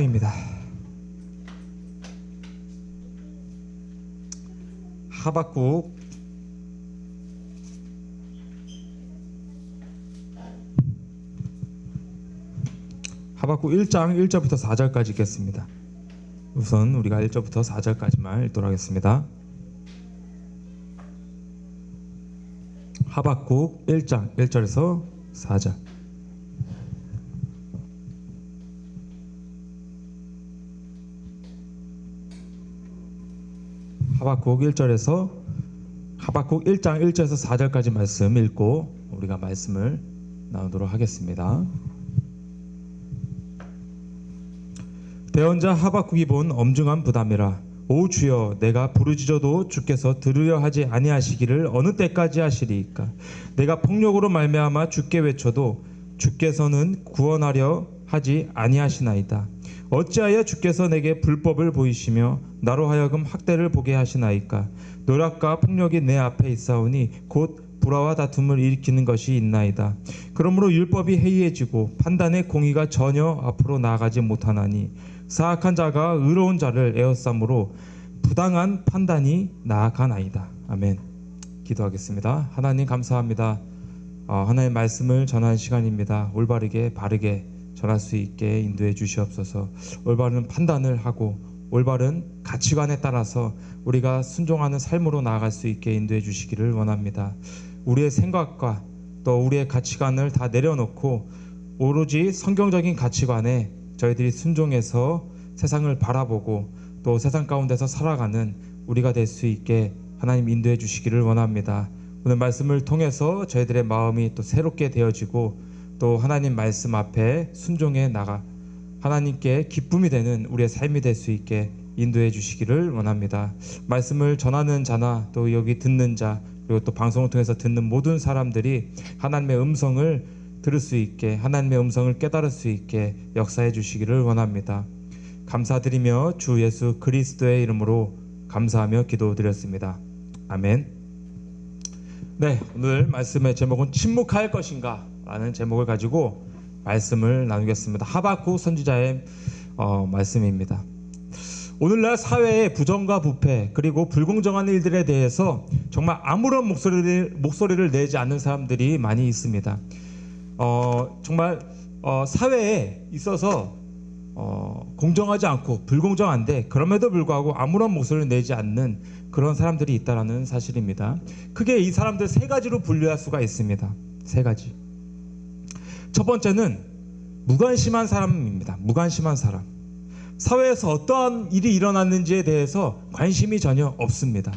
입니다. 하박국 1장 1절부터 4절까지 읽겠습니다. 우선 우리가 1절부터 4절까지만 읽도록 하겠습니다. 하박국 1장 1절에서 4절. 하박국 1장 1절에서 4절까지 말씀 읽고 우리가 말씀을 나누도록 하겠습니다. 대언자 하박국이 본 엄중한 부담이라. 오 주여, 내가 부르짖어도 주께서 들으려 하지 아니하시기를 어느 때까지 하시리이까. 내가 폭력으로 말미암아 주께 외쳐도 주께서는 구원하려 하지 아니하시나이다. 어찌하여 주께서 내게 불법을 보이시며 나로 하여금 학대를 보게 하시나이까. 노략과 폭력이 내 앞에 있사오니 곧 불화와 다툼을 일으키는 것이 있나이다. 그러므로 율법이 해이해지고 판단의 공의가 전혀 앞으로 나아가지 못하나니 사악한 자가 의로운 자를 에워싸므로 부당한 판단이 나아가나이다. 아멘. 기도하겠습니다. 하나님 감사합니다. 하나님의 말씀을 전하는 시간입니다. 올바르게 바르게 전할 수 있게 인도해 주시옵소서. 올바른 판단을 하고 올바른 가치관에 따라서 우리가 순종하는 삶으로 나아갈 수 있게 인도해 주시기를 원합니다. 우리의 생각과 또 우리의 가치관을 다 내려놓고 오로지 성경적인 가치관에 저희들이 순종해서 세상을 바라보고 또 세상 가운데서 살아가는 우리가 될 수 있게 하나님 인도해 주시기를 원합니다. 오늘 말씀을 통해서 저희들의 마음이 또 새롭게 되어지고 또 하나님 말씀 앞에 순종해 나가 하나님께 기쁨이 되는 우리의 삶이 될 수 있게 인도해 주시기를 원합니다. 말씀을 전하는 자나 또 여기 듣는 자 그리고 또 방송을 통해서 듣는 모든 사람들이 하나님의 음성을 들을 수 있게 하나님의 음성을 깨달을 수 있게 역사해 주시기를 원합니다. 감사드리며 주 예수 그리스도의 이름으로 감사하며 기도드렸습니다. 아멘. 네, 오늘 말씀의 제목은 침묵할 것인가 라는 제목을 가지고 말씀을 나누겠습니다. 하박국 선지자의 말씀입니다. 오늘날 사회의 부정과 부패 그리고 불공정한 일들에 대해서 정말 아무런 목소리를 내지 않는 사람들이 많이 있습니다. 정말 사회에 있어서 공정하지 않고 불공정한데 그럼에도 불구하고 아무런 목소리를 내지 않는 그런 사람들이 있다는 사실입니다. 크게 이 사람들 세 가지로 분류할 수가 있습니다. 세 가지. 첫 번째는 무관심한 사람입니다. 무관심한 사람. 사회에서 어떠한 일이 일어났는지에 대해서 관심이 전혀 없습니다.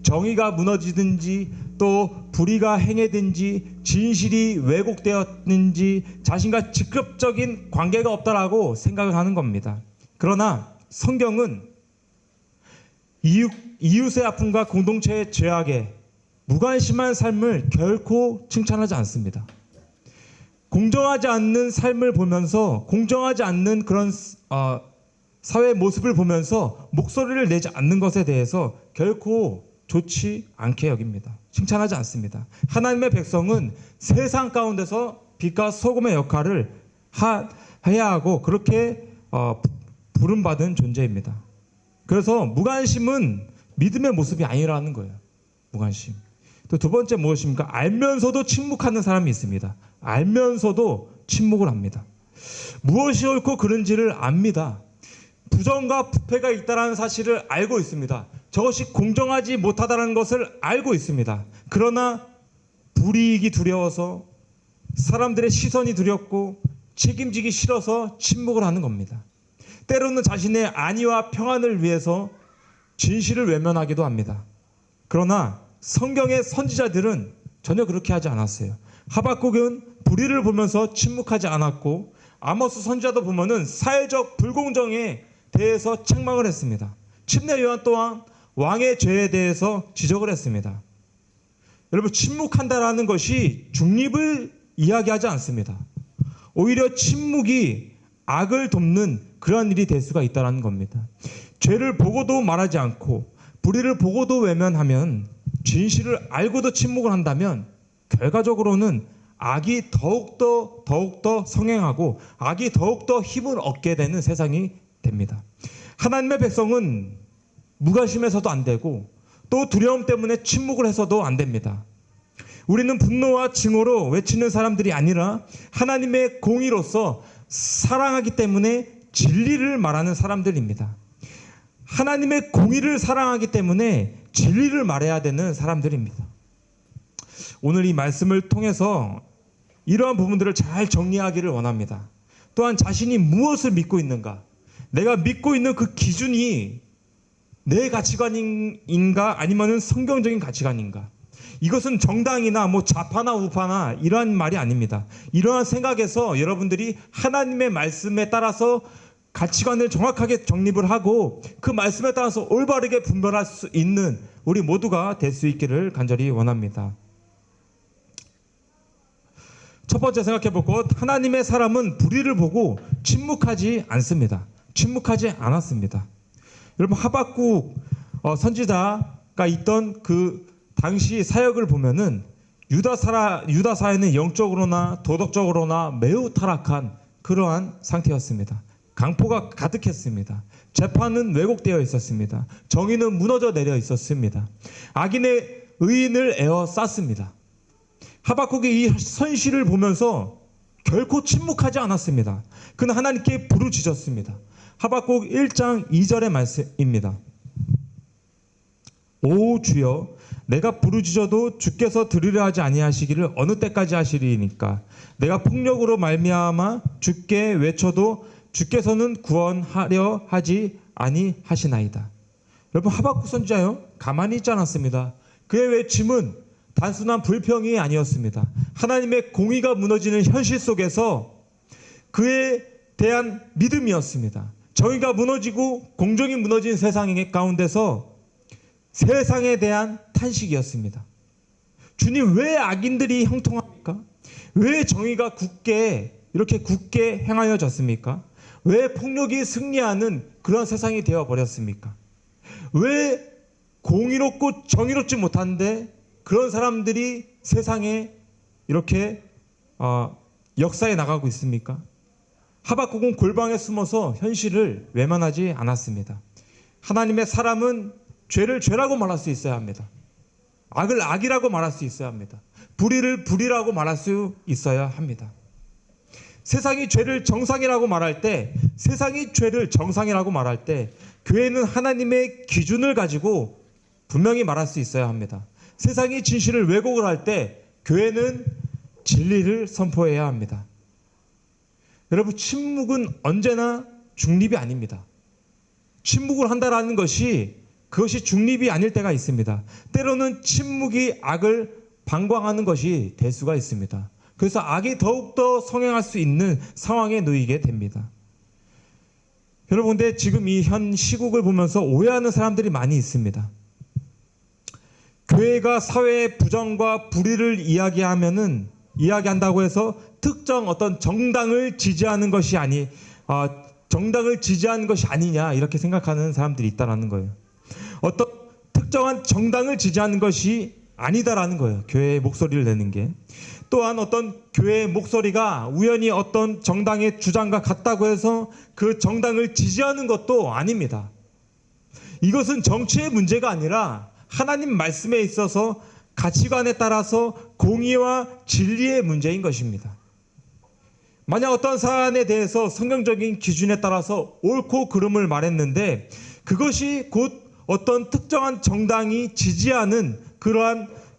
정의가 무너지든지 또 불의가 행해든지 진실이 왜곡되었는지 자신과 직접적인 관계가 없다라고 생각을 하는 겁니다. 그러나 성경은 이웃의 아픔과 공동체의 죄악에 무관심한 삶을 결코 칭찬하지 않습니다. 공정하지 않는 삶을 보면서 공정하지 않는 그런 사회의 모습을 보면서 목소리를 내지 않는 것에 대해서 결코 좋지 않게 여깁니다. 칭찬하지 않습니다. 하나님의 백성은 세상 가운데서 빛과 소금의 역할을 해야 하고 그렇게 부름받은 존재입니다. 그래서 무관심은 믿음의 모습이 아니라는 거예요. 무관심. 또 두 번째 무엇입니까? 알면서도 침묵하는 사람이 있습니다. 알면서도 침묵을 합니다. 무엇이 옳고 그른지를 압니다. 부정과 부패가 있다는 사실을 알고 있습니다. 저것이 공정하지 못하다는 것을 알고 있습니다. 그러나 불이익이 두려워서 사람들의 시선이 두렵고 책임지기 싫어서 침묵을 하는 겁니다. 때로는 자신의 안위와 평안을 위해서 진실을 외면하기도 합니다. 그러나 성경의 선지자들은 전혀 그렇게 하지 않았어요. 하박국은 불의를 보면서 침묵하지 않았고 아모스 선지자도 보면은 사회적 불공정에 대해서 책망을 했습니다. 침례 요한 또한 왕의 죄에 대해서 지적을 했습니다. 여러분, 침묵한다라는 것이 중립을 이야기하지 않습니다. 오히려 침묵이 악을 돕는 그러한 일이 될 수가 있다는 겁니다. 죄를 보고도 말하지 않고 불의를 보고도 외면하면 진실을 알고도 침묵을 한다면 결과적으로는 악이 더욱더 성행하고 악이 더욱더 힘을 얻게 되는 세상이 됩니다. 하나님의 백성은 무관심해서도 안 되고 또 두려움 때문에 침묵을 해서도 안 됩니다. 우리는 분노와 증오로 외치는 사람들이 아니라 하나님의 공의로서 사랑하기 때문에 진리를 말하는 사람들입니다. 하나님의 공의를 사랑하기 때문에 진리를 말해야 되는 사람들입니다. 오늘 이 말씀을 통해서 이러한 부분들을 잘 정리하기를 원합니다. 또한 자신이 무엇을 믿고 있는가, 내가 믿고 있는 그 기준이 내 가치관인가 아니면 성경적인 가치관인가, 이것은 정당이나 좌파나 우파나 이러한 말이 아닙니다. 이러한 생각에서 여러분들이 하나님의 말씀에 따라서 가치관을 정확하게 정립을 하고 그 말씀에 따라서 올바르게 분별할 수 있는 우리 모두가 될 수 있기를 간절히 원합니다. 첫 번째 생각해 볼 것, 하나님의 사람은 불의를 보고 침묵하지 않습니다. 침묵하지 않았습니다. 여러분, 하박국 선지자가 있던 그 당시 사역을 보면은 유다 사회는 영적으로나 도덕적으로나 매우 타락한 그러한 상태였습니다. 강포가 가득했습니다. 재판은 왜곡되어 있었습니다. 정의는 무너져 내려 있었습니다. 악인의 의인을 에워쌌습니다. 하박국이 이 선시를 보면서 결코 침묵하지 않았습니다. 그는 하나님께 부르짖었습니다. 하박국 1장 2절의 말씀입니다. 오 주여, 내가 부르짖어도 주께서 들으려 하지 아니하시기를 어느 때까지 하시리이니까. 내가 폭력으로 말미암아 주께 외쳐도 주께서는 구원하려 하지 아니하시나이다. 여러분, 하박국 선지자요, 가만히 있지 않았습니다. 그의 외침은 단순한 불평이 아니었습니다. 하나님의 공의가 무너지는 현실 속에서 그에 대한 믿음이었습니다. 정의가 무너지고 공정이 무너진 세상 가운데서 세상에 대한 탄식이었습니다. 주님, 왜 악인들이 형통합니까? 왜 정의가 이렇게 굳게 행하여졌습니까? 왜 폭력이 승리하는 그런 세상이 되어버렸습니까? 왜 공의롭고 정의롭지 못한데 그런 사람들이 세상에 이렇게 역사에 나가고 있습니까? 하박국은 골방에 숨어서 현실을 외면하지 않았습니다. 하나님의 사람은 죄를 죄라고 말할 수 있어야 합니다. 악을 악이라고 말할 수 있어야 합니다. 불의를 불의라고 말할 수 있어야 합니다. 세상이 죄를 정상이라고 말할 때, 세상이 죄를 정상이라고 말할 때 교회는 하나님의 기준을 가지고 분명히 말할 수 있어야 합니다. 세상이 진실을 왜곡을 할 때 교회는 진리를 선포해야 합니다. 여러분, 침묵은 언제나 중립이 아닙니다. 침묵을 한다라는 그것이 중립이 아닐 때가 있습니다. 때로는 침묵이 악을 방광하는 것이 될 수가 있습니다. 그래서 악이 더욱더 성행할 수 있는 상황에 놓이게 됩니다. 여러분, 근데 지금 이 현 시국을 보면서 오해하는 사람들이 많이 있습니다. 교회가 사회의 부정과 불의를 이야기한다고 해서 특정 어떤 정당을 지지하는 것이 아니냐 이렇게 생각하는 사람들이 있다라는 거예요. 어떤 특정한 정당을 지지하는 것이 아니다라는 거예요. 교회의 목소리를 내는 게. 또한 어떤 교회의 목소리가 우연히 어떤 정당의 주장과 같다고 해서 그 정당을 지지하는 것도 아닙니다. 이것은 정치의 문제가 아니라 하나님 말씀에 있어서 가치관에 따라서 공의와 진리의 문제인 것입니다. 만약 어떤 사안에 대해서 성경적인 기준에 따라서 옳고 그름을 말했는데 그것이 곧 어떤 특정한 정당이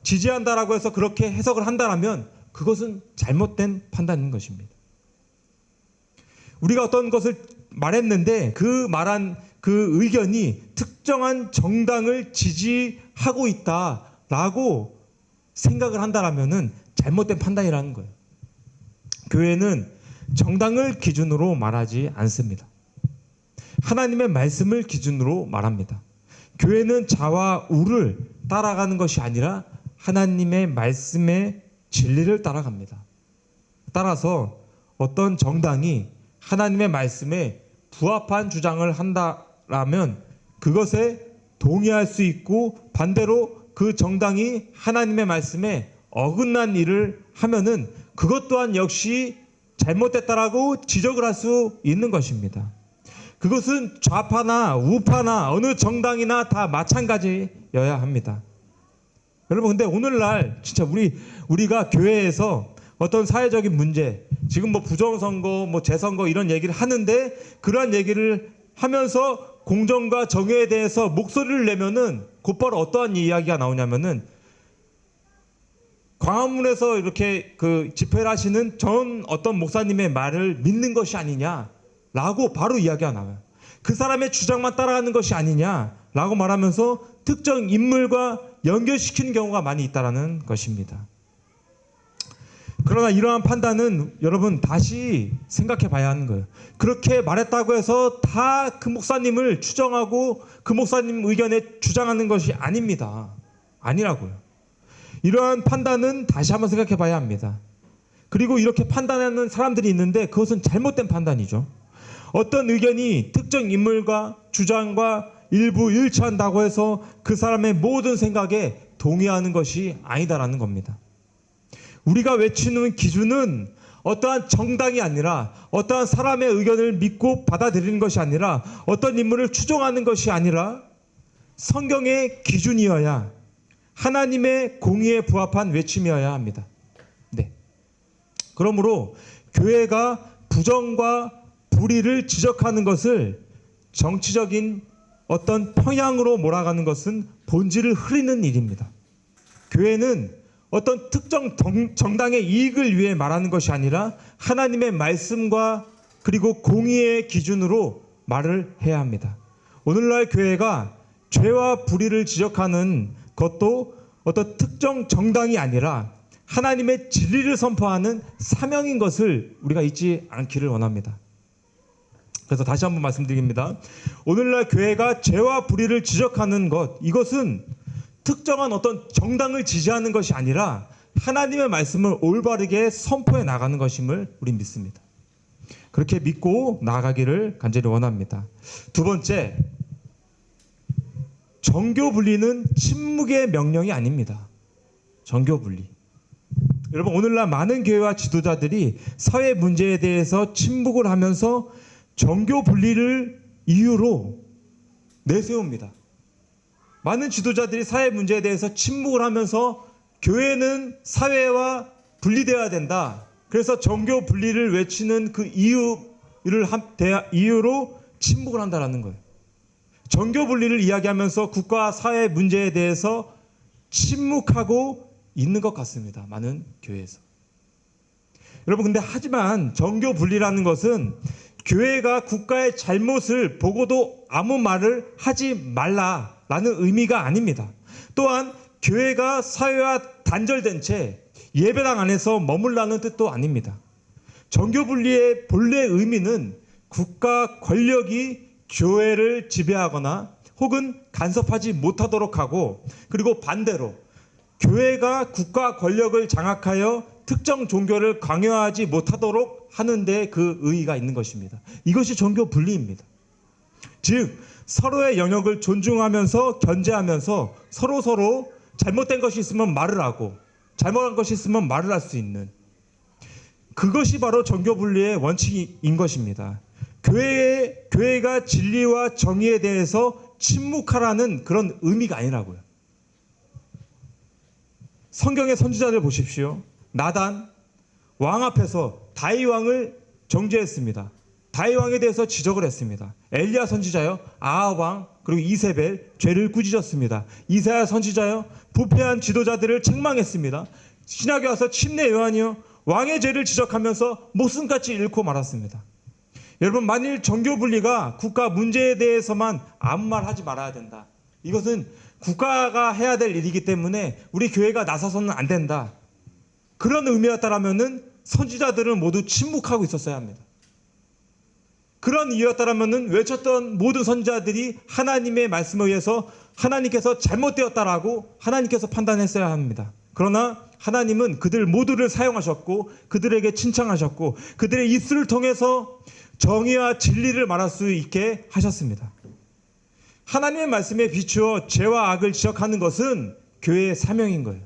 지지한다라고 해서 그렇게 해석을 한다면 그것은 잘못된 판단인 것입니다. 우리가 어떤 것을 말했는데 그 말한 그 의견이 특정한 정당을 지지하고 있다라고 생각을 한다라면은 잘못된 판단이라는 거예요. 교회는 정당을 기준으로 말하지 않습니다. 하나님의 말씀을 기준으로 말합니다. 교회는 자와 우를 따라가는 것이 아니라 하나님의 말씀의 진리를 따라갑니다. 따라서 어떤 정당이 하나님의 말씀에 부합한 주장을 한다라면 그것에 동의할 수 있고, 반대로 그 정당이 하나님의 말씀에 어긋난 일을 하면은 그것 또한 역시 잘못됐다라고 지적을 할 수 있는 것입니다. 그것은 좌파나 우파나 어느 정당이나 다 마찬가지여야 합니다. 여러분, 근데 오늘날 진짜 우리가 교회에서 어떤 사회적인 문제, 지금 뭐 부정선거, 뭐 재선거 이런 얘기를 하는데, 그러한 얘기를 하면서 공정과 정의에 대해서 목소리를 내면은 곧바로 어떠한 이야기가 나오냐면은, 광화문에서 이렇게 그 집회를 하시는 전 어떤 목사님의 말을 믿는 것이 아니냐라고 바로 이야기가 나와요. 그 사람의 주장만 따라가는 것이 아니냐라고 말하면서 특정 인물과 연결시키는 경우가 많이 있다는 것입니다. 그러나 이러한 판단은 여러분 다시 생각해 봐야 하는 거예요. 그렇게 말했다고 해서 다 그 목사님을 추정하고 그 목사님 의견에 주장하는 것이 아닙니다. 아니라고요. 이러한 판단은 다시 한번 생각해 봐야 합니다. 그리고 이렇게 판단하는 사람들이 있는데 그것은 잘못된 판단이죠. 어떤 의견이 특정 인물과 주장과 일부 일치한다고 해서 그 사람의 모든 생각에 동의하는 것이 아니다라는 겁니다. 우리가 외치는 기준은 어떠한 정당이 아니라, 어떠한 사람의 의견을 믿고 받아들이는 것이 아니라, 어떤 인물을 추종하는 것이 아니라 성경의 기준이어야, 하나님의 공의에 부합한 외침이어야 합니다. 네. 그러므로 교회가 부정과 불의를 지적하는 것을 정치적인 어떤 평양으로 몰아가는 것은 본질을 흐리는 일입니다. 교회는 어떤 특정 정당의 이익을 위해 말하는 것이 아니라 하나님의 말씀과 그리고 공의의 기준으로 말을 해야 합니다. 오늘날 교회가 죄와 불의를 지적하는 것도 어떤 특정 정당이 아니라 하나님의 진리를 선포하는 사명인 것을 우리가 잊지 않기를 원합니다. 그래서 다시 한번 말씀드립니다. 오늘날 교회가 죄와 불의를 지적하는 것, 이것은 특정한 어떤 정당을 지지하는 것이 아니라 하나님의 말씀을 올바르게 선포해 나가는 것임을 우리 믿습니다. 그렇게 믿고 나아가기를 간절히 원합니다. 두 번째, 정교 분리는 침묵의 명령이 아닙니다. 정교 분리. 여러분, 오늘날 많은 교회와 지도자들이 사회 문제에 대해서 침묵을 하면서 정교 분리를 이유로 내세웁니다. 많은 지도자들이 사회 문제에 대해서 침묵을 하면서 교회는 사회와 분리되어야 된다. 그래서 정교 분리를 외치는 그 이유로 침묵을 한다는 거예요. 정교 분리를 이야기하면서 국가 사회 문제에 대해서 침묵하고 있는 것 같습니다. 많은 교회에서. 여러분, 근데 하지만 정교 분리라는 것은 교회가 국가의 잘못을 보고도 아무 말을 하지 말라라는 의미가 아닙니다. 또한 교회가 사회와 단절된 채 예배당 안에서 머물라는 뜻도 아닙니다. 정교 분리의 본래 의미는 국가 권력이 교회를 지배하거나 혹은 간섭하지 못하도록 하고, 그리고 반대로 교회가 국가 권력을 장악하여 특정 종교를 강요하지 못하도록 하는데 그 의의가 있는 것입니다. 이것이 정교 분리입니다. 즉 서로의 영역을 존중하면서 견제하면서 서로 잘못된 것이 있으면 말을 하고 잘못한 것이 있으면 말을 할 수 있는, 그것이 바로 정교 분리의 원칙인 것입니다. 교회가 진리와 정의에 대해서 침묵하라는 그런 의미가 아니라고요. 성경의 선지자들 보십시오. 나단 왕 앞에서 다윗 왕을 정죄했습니다. 다윗 왕에 대해서 지적을 했습니다. 엘리야 선지자요, 아합 왕, 그리고 이세벨 죄를 꾸짖었습니다. 이사야 선지자요, 부패한 지도자들을 책망했습니다. 신약에 와서 침례 요한이요, 왕의 죄를 지적하면서 목숨같이 잃고 말았습니다. 여러분, 만일 정교 분리가 국가 문제에 대해서만 아무 말 하지 말아야 된다, 이것은 국가가 해야 될 일이기 때문에 우리 교회가 나서서는 안 된다, 그런 의미였다라면은 선지자들은 모두 침묵하고 있었어야 합니다. 그런 이유였다라면은 외쳤던 모든 선지자들이 하나님의 말씀에 의해서 하나님께서 잘못되었다라고 하나님께서 판단했어야 합니다. 그러나 하나님은 그들 모두를 사용하셨고 그들에게 칭찬하셨고 그들의 입술을 통해서 정의와 진리를 말할 수 있게 하셨습니다. 하나님의 말씀에 비추어 죄와 악을 지적하는 것은 교회의 사명인 거예요.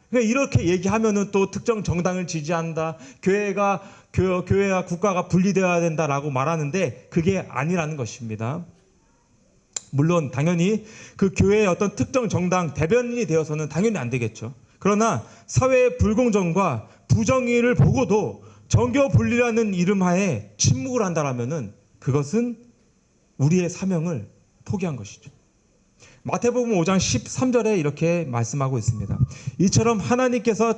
그러니까 이렇게 얘기하면은 또 특정 정당을 지지한다, 교회와 국가가 분리되어야 된다라고 말하는데 그게 아니라는 것입니다. 물론 당연히 그 교회의 어떤 특정 정당 대변인이 되어서는 당연히 안 되겠죠. 그러나 사회의 불공정과 부정의를 보고도 정교 분리라는 이름하에 침묵을 한다라면은 그것은 우리의 사명을 포기한 것이죠. 마태복음 5장 13절에 이렇게 말씀하고 있습니다. 이처럼 하나님께서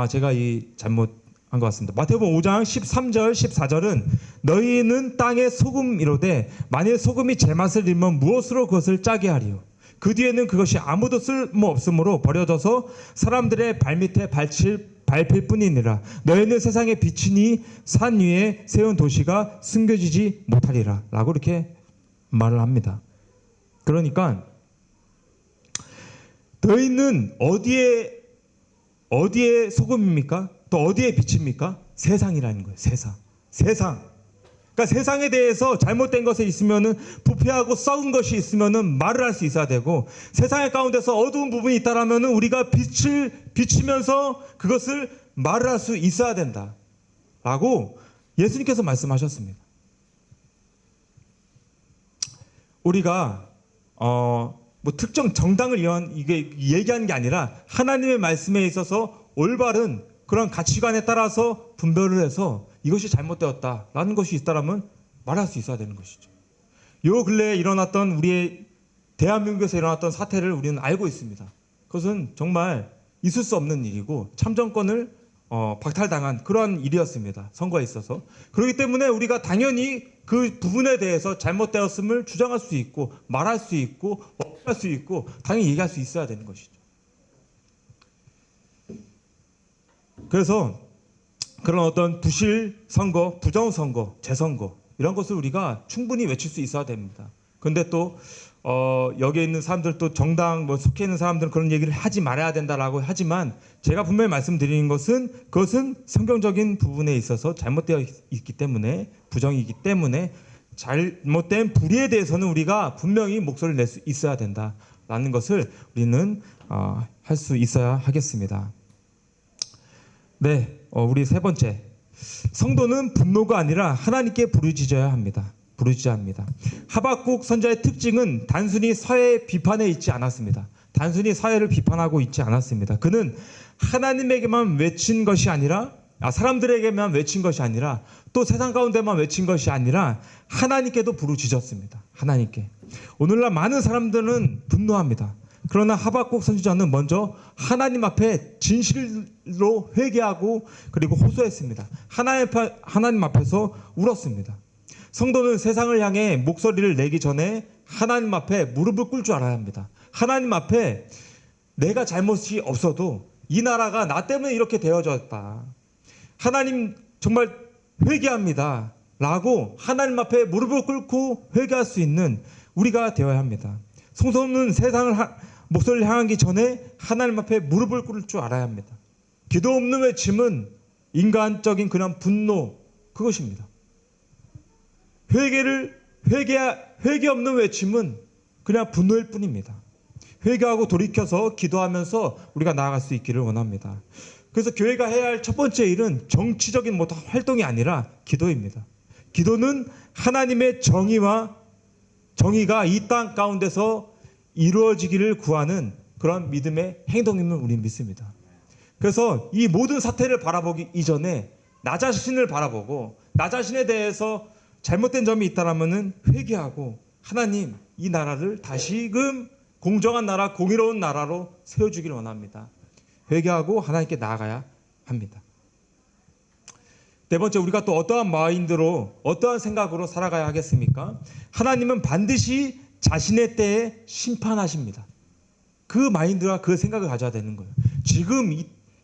제가 잘못한 것 같습니다. 마태복음 5장 13절 14절은 너희는 땅의 소금이로되 만일 소금이 제맛을 잃으면 무엇으로 그것을 짜게 하리요. 그 뒤에는 그것이 아무도 쓸모없으므로 버려져서 사람들의 발밑에 밟힐 뿐이니라. 너희는 세상의 빛이니 산 위에 세운 도시가 숨겨지지 못하리라 라고 이렇게 말을 합니다. 그러니까 너희는 어디에 소금입니까? 또 어디에 빛입니까? 세상이라는 거예요. 세상. 그러니까 세상에 대해서 잘못된 것이 있으면은 부패하고 썩은 것이 있으면은 말을 할 수 있어야 되고, 세상의 가운데서 어두운 부분이 있다라면은 우리가 빛을 비추면서 그것을 말을 할 수 있어야 된다라고 예수님께서 말씀하셨습니다. 우리가 특정 정당을 이게 얘기하는 게 아니라 하나님의 말씀에 있어서 올바른 그런 가치관에 따라서 분별을 해서 이것이 잘못되었다라는 것이 있다라면 말할 수 있어야 되는 것이죠. 요 근래에 일어났던 우리의 대한민국에서 일어났던 사태를 우리는 알고 있습니다. 그것은 정말 있을 수 없는 일이고 참정권을 박탈당한 그러한 일이었습니다. 선거에 있어서. 그렇기 때문에 우리가 당연히 그 부분에 대해서 잘못되었음을 주장할 수 있고 말할 수 있고 할 수 있고 당연히 얘기할 수 있어야 되는 것이죠. 그래서 그런 어떤 부실 선거, 부정 선거, 재선거 이런 것을 우리가 충분히 외칠 수 있어야 됩니다. 근데 또 여기에 있는 사람들, 또 정당 속해 있는 사람들은 그런 얘기를 하지 말아야 된다라고 하지만 제가 분명히 말씀드리는 것은 그것은 성경적인 부분에 있어서 잘못되어 있기 때문에, 부정이기 때문에 잘못된 불의에 대해서는 우리가 분명히 목소리를 낼 수 있어야 된다라는 것을 우리는 할 수 있어야 하겠습니다. 네, 우리 세 번째, 성도는 분노가 아니라 하나님께 부르짖어야 합니다. 하박국 선지자의 특징은 단순히 사회의 비판에 있지 않았습니다. 단순히 사회를 비판하고 있지 않았습니다. 그는 하나님에게만 외친 것이 아니라, 사람들에게만 외친 것이 아니라, 또 세상 가운데만 외친 것이 아니라 하나님께도 부르짖었습니다. 하나님께. 오늘날 많은 사람들은 분노합니다. 그러나 하박국 선지자는 먼저 하나님 앞에 진실로 회개하고 그리고 호소했습니다. 하나님 앞에서 울었습니다. 성도는 세상을 향해 목소리를 내기 전에 하나님 앞에 무릎을 꿇을 줄 알아야 합니다. 하나님 앞에 내가 잘못이 없어도 이 나라가 나 때문에 이렇게 되어졌다. 하나님 정말 회개합니다. 라고 하나님 앞에 무릎을 꿇고 회개할 수 있는 우리가 되어야 합니다. 성도는 세상을 목소리를 향하기 전에 하나님 앞에 무릎을 꿇을 줄 알아야 합니다. 기도 없는 외침은 인간적인 그냥 분노, 그것입니다. 회개 없는 외침은 그냥 분노일 뿐입니다. 회개하고 돌이켜서 기도하면서 우리가 나아갈 수 있기를 원합니다. 그래서 교회가 해야 할 첫 번째 일은 정치적인 활동이 아니라 기도입니다. 기도는 하나님의 정의가 이 땅 가운데서 이루어지기를 구하는 그런 믿음의 행동임을 우리는 믿습니다. 그래서 이 모든 사태를 바라보기 이전에 나 자신을 바라보고 나 자신에 대해서 잘못된 점이 있다라면은 회개하고 하나님, 이 나라를 다시금 공정한 나라, 공의로운 나라로 세워주기를 원합니다. 회개하고 하나님께 나아가야 합니다. 네 번째, 우리가 또 어떠한 마인드로, 어떠한 생각으로 살아가야 하겠습니까? 하나님은 반드시 자신의 때에 심판하십니다. 그 마인드와 그 생각을 가져야 되는 거예요. 지금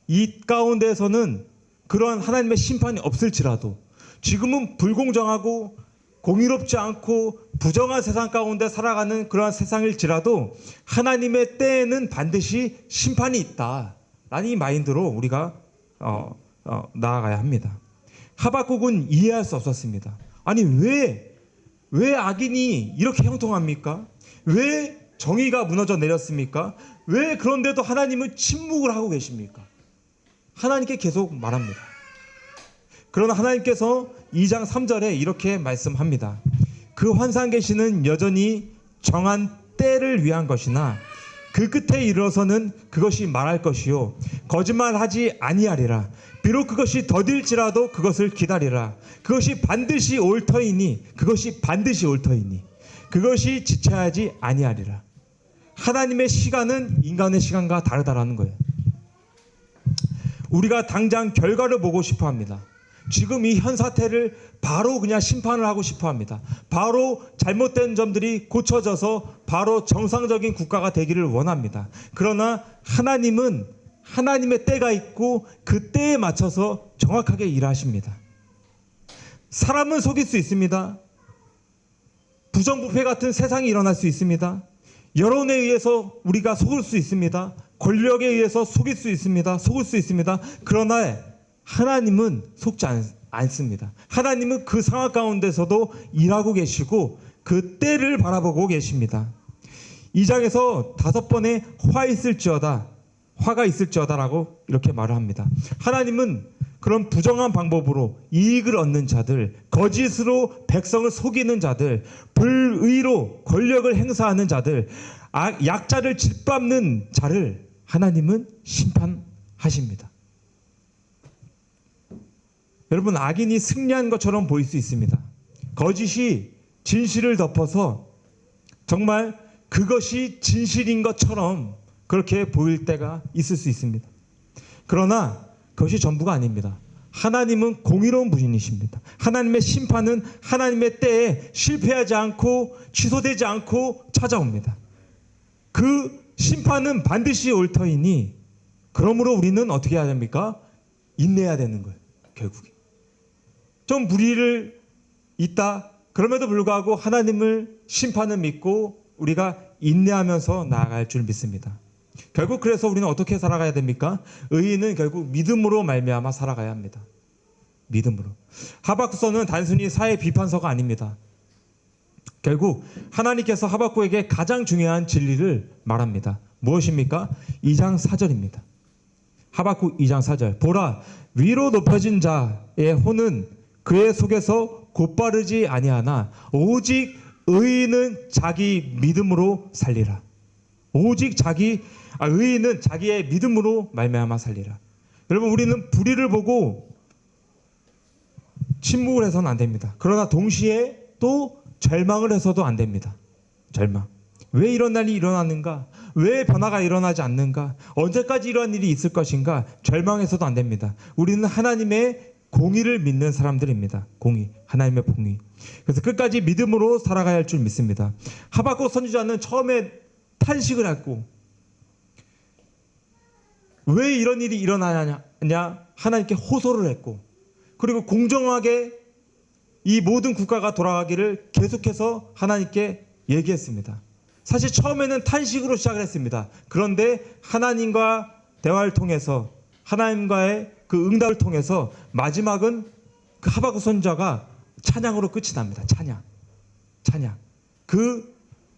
이 가운데에서는 그러한 하나님의 심판이 없을지라도, 지금은 불공정하고 공의롭지 않고 부정한 세상 가운데 살아가는 그러한 세상일지라도 하나님의 때에는 반드시 심판이 있다라는 이 마인드로 우리가 나아가야 합니다. 하박국은 이해할 수 없었습니다. 아니 왜 악인이 이렇게 형통합니까? 왜 정의가 무너져 내렸습니까? 왜 그런데도 하나님은 침묵을 하고 계십니까? 하나님께 계속 말합니다. 그러나 하나님께서 2장 3절에 이렇게 말씀합니다. 그 환상 계시는 여전히 정한 때를 위한 것이나 그 끝에 이르러서는 그것이 말할 것이요 거짓말하지 아니하리라. 비록 그것이 더딜지라도 그것을 기다리라. 그것이 반드시 올 터이니 그것이 지체하지 아니하리라. 하나님의 시간은 인간의 시간과 다르다라는 거예요. 우리가 당장 결과를 보고 싶어 합니다. 지금 이 현 사태를 바로 그냥 심판을 하고 싶어 합니다. 바로 잘못된 점들이 고쳐져서 바로 정상적인 국가가 되기를 원합니다. 그러나 하나님은 하나님의 때가 있고 그 때에 맞춰서 정확하게 일하십니다. 사람은 속일 수 있습니다. 부정부패 같은 세상이 일어날 수 있습니다. 여론에 의해서 우리가 속을 수 있습니다. 권력에 의해서 속을 수 있습니다. 그러나 하나님은 속지 않습니다. 하나님은 그 상황 가운데서도 일하고 계시고 그 때를 바라보고 계십니다. 2장에서 5번의 화가 있을지어다라고 이렇게 말을 합니다. 하나님은 그런 부정한 방법으로 이익을 얻는 자들, 거짓으로 백성을 속이는 자들, 불의로 권력을 행사하는 자들, 약자를 짓밟는 자를 하나님은 심판하십니다. 여러분, 악인이 승리한 것처럼 보일 수 있습니다. 거짓이 진실을 덮어서 정말 그것이 진실인 것처럼 그렇게 보일 때가 있을 수 있습니다. 그러나 그것이 전부가 아닙니다. 하나님은 공의로운 분이십니다. 하나님의 심판은 하나님의 때에 실패하지 않고 취소되지 않고 찾아옵니다. 그 심판은 반드시 올 터이니 그러므로 우리는 어떻게 해야 됩니까? 인내해야 되는 거예요. 결국에 좀 무리를 있다 그럼에도 불구하고 하나님을 심판을 믿고 우리가 인내하면서 나아갈 줄 믿습니다. 결국 그래서 우리는 어떻게 살아가야 됩니까? 의인은 결국 믿음으로 말미암아 살아가야 합니다. 믿음으로. 하박국서는 단순히 사회 비판서가 아닙니다. 결국 하나님께서 하박국에게 가장 중요한 진리를 말합니다. 무엇입니까? 2장 4절입니다. 하박국 2장 4절. 보라, 위로 높여진 자의 혼은 그의 속에서 곧바르지 아니하나 오직 의인은 자기 믿음으로 살리라. 오직 의인은 자기의 믿음으로 말미암아 살리라. 여러분, 우리는 불의를 보고 침묵을 해서는 안 됩니다. 그러나 동시에 또 절망을 해서도 안 됩니다. 절망. 왜 이런 날이 일어나는가? 왜 변화가 일어나지 않는가? 언제까지 이런 일이 있을 것인가? 절망해서도 안 됩니다. 우리는 하나님의 공의를 믿는 사람들입니다. 공의, 하나님의 공의. 그래서 끝까지 믿음으로 살아가야 할 줄 믿습니다. 하박국 선지자는 처음에 탄식을 했고 왜 이런 일이 일어나냐 하나님께 호소를 했고 그리고 공정하게 이 모든 국가가 돌아가기를 계속해서 하나님께 얘기했습니다. 사실 처음에는 탄식으로 시작을 했습니다. 그런데 하나님과 대화를 통해서 하나님과의 그 응답을 통해서 마지막은 그 하박국 선지자가 찬양으로 끝이 납니다. 찬양. 그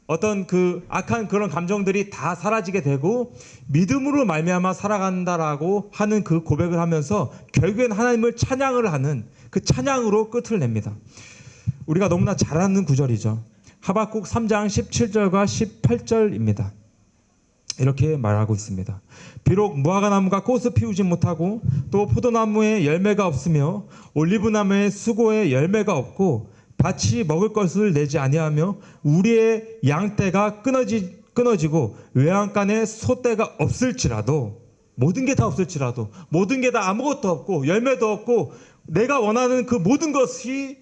어떤 그 악한 그런 감정들이 다 사라지게 되고 믿음으로 말미암아 살아간다라고 하는 그 고백을 하면서 결국엔 하나님을 찬양을 하는 그 찬양으로 끝을 냅니다. 우리가 너무나 잘 아는 구절이죠. 하박국 3장 17절과 18절입니다. 이렇게 말하고 있습니다. 비록 무화과나무가 꽃을 피우지 못하고 또 포도나무에 열매가 없으며 올리브나무에 수고에 열매가 없고 밭이 먹을 것을 내지 아니하며 우리의 양떼가 끊어지고 외양간에 소떼가 없을지라도 모든 게 다 없을지라도 모든 게 다 아무것도 없고 열매도 없고 내가 원하는 그 모든 것이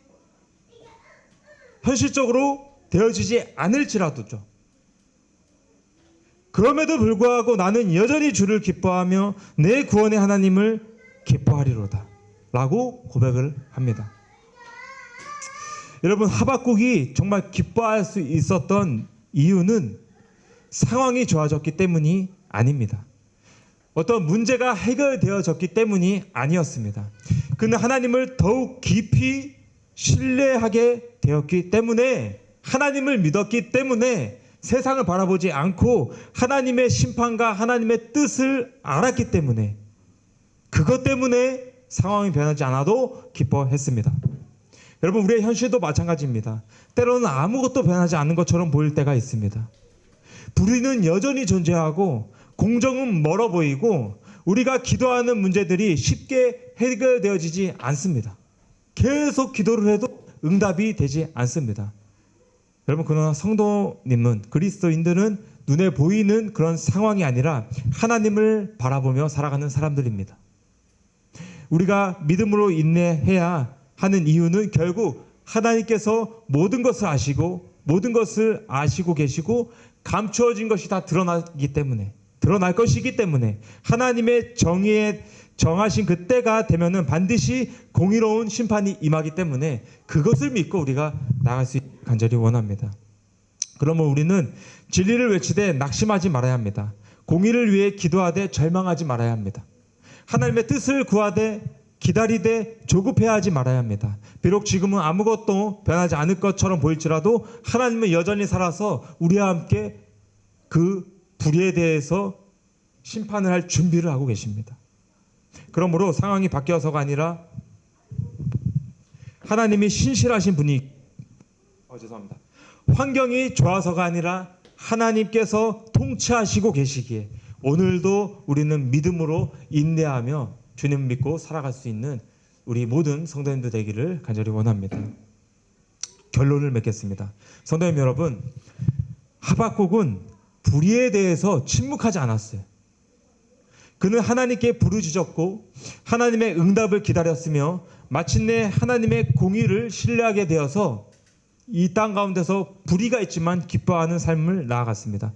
현실적으로 되어지지 않을지라도죠. 그럼에도 불구하고 나는 여전히 주를 기뻐하며 내 구원의 하나님을 기뻐하리로다 라고 고백을 합니다. 여러분, 하박국이 정말 기뻐할 수 있었던 이유는 상황이 좋아졌기 때문이 아닙니다. 어떤 문제가 해결되어졌기 때문이 아니었습니다. 그는 하나님을 더욱 깊이 신뢰하게 되었기 때문에 하나님을 믿었기 때문에 세상을 바라보지 않고 하나님의 심판과 하나님의 뜻을 알았기 때문에, 그것 때문에 상황이 변하지 않아도 기뻐했습니다. 여러분, 우리의 현실도 마찬가지입니다. 때로는 아무것도 변하지 않는 것처럼 보일 때가 있습니다. 불의는 여전히 존재하고 공정은 멀어 보이고 우리가 기도하는 문제들이 쉽게 해결되어지지 않습니다. 계속 기도를 해도 응답이 되지 않습니다. 여러분, 그러나 성도님은, 그리스도인들은 눈에 보이는 그런 상황이 아니라 하나님을 바라보며 살아가는 사람들입니다. 우리가 믿음으로 인내해야 하는 이유는 결국 하나님께서 모든 것을 아시고 모든 것을 아시고 계시고 감추어진 것이 다 드러날 것이기 때문에 하나님의 정의에 정하신 그때가 되면은 반드시 공의로운 심판이 임하기 때문에 그것을 믿고 우리가 나아갈 수 있기를 간절히 원합니다. 그러면 우리는 진리를 외치되 낙심하지 말아야 합니다. 공의를 위해 기도하되 절망하지 말아야 합니다. 하나님의 뜻을 구하되 기다리되 조급해하지 말아야 합니다. 비록 지금은 아무것도 변하지 않을 것처럼 보일지라도 하나님은 여전히 살아서 우리와 함께 그 불의에 대해서 심판을 할 준비를 하고 계십니다. 그러므로 상황이 바뀌어서가 아니라 하나님이 신실하신 분이 환경이 좋아서가 아니라 하나님께서 통치하시고 계시기에 오늘도 우리는 믿음으로 인내하며 주님 믿고 살아갈 수 있는 우리 모든 성도님들 되기를 간절히 원합니다. 결론을 맺겠습니다. 성도님 여러분, 하박국은 불의에 대해서 침묵하지 않았어요. 그는 하나님께 부르짖었고 하나님의 응답을 기다렸으며 마침내 하나님의 공의를 신뢰하게 되어서 이 땅 가운데서 불의가 있지만 기뻐하는 삶을 나아갔습니다.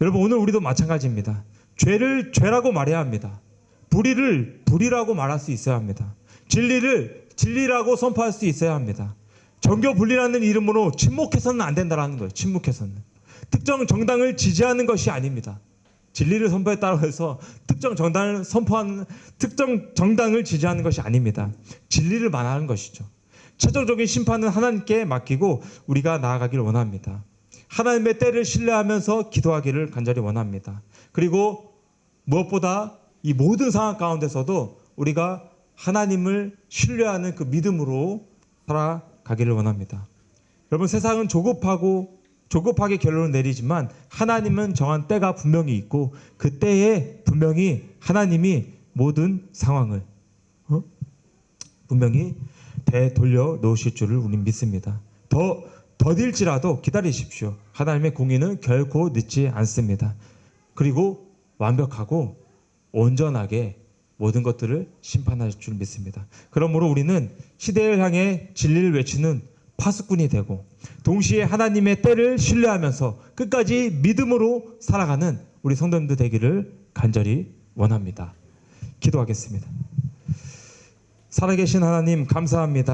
여러분, 오늘 우리도 마찬가지입니다. 죄를 죄라고 말해야 합니다. 불의를 불의라고 말할 수 있어야 합니다. 진리를 진리라고 선포할 수 있어야 합니다. 정교분리라는 이름으로 침묵해서는 안 된다는 거예요. 침묵해서는. 특정 정당을 지지하는 것이 아닙니다. 진리를 선포했다고 해서 특정 정당을 지지하는 것이 아닙니다. 진리를 말하는 것이죠. 최종적인 심판은 하나님께 맡기고 우리가 나아가기를 원합니다. 하나님의 때를 신뢰하면서 기도하기를 간절히 원합니다. 그리고 무엇보다 이 모든 상황 가운데서도 우리가 하나님을 신뢰하는 그 믿음으로 살아가기를 원합니다. 여러분, 세상은 조급하게 결론을 내리지만 하나님은 정한 때가 분명히 있고 그 때에 분명히 하나님이 모든 상황을 분명히 되돌려 놓으실 줄을 우리는 믿습니다. 더딜지라도 기다리십시오. 하나님의 공의는 결코 늦지 않습니다. 그리고 완벽하고 온전하게 모든 것들을 심판하실 줄 믿습니다. 그러므로 우리는 시대를 향해 진리를 외치는 파수꾼이 되고 동시에 하나님의 때를 신뢰하면서 끝까지 믿음으로 살아가는 우리 성도님들 되기를 간절히 원합니다. 기도하겠습니다. 살아계신 하나님 감사합니다.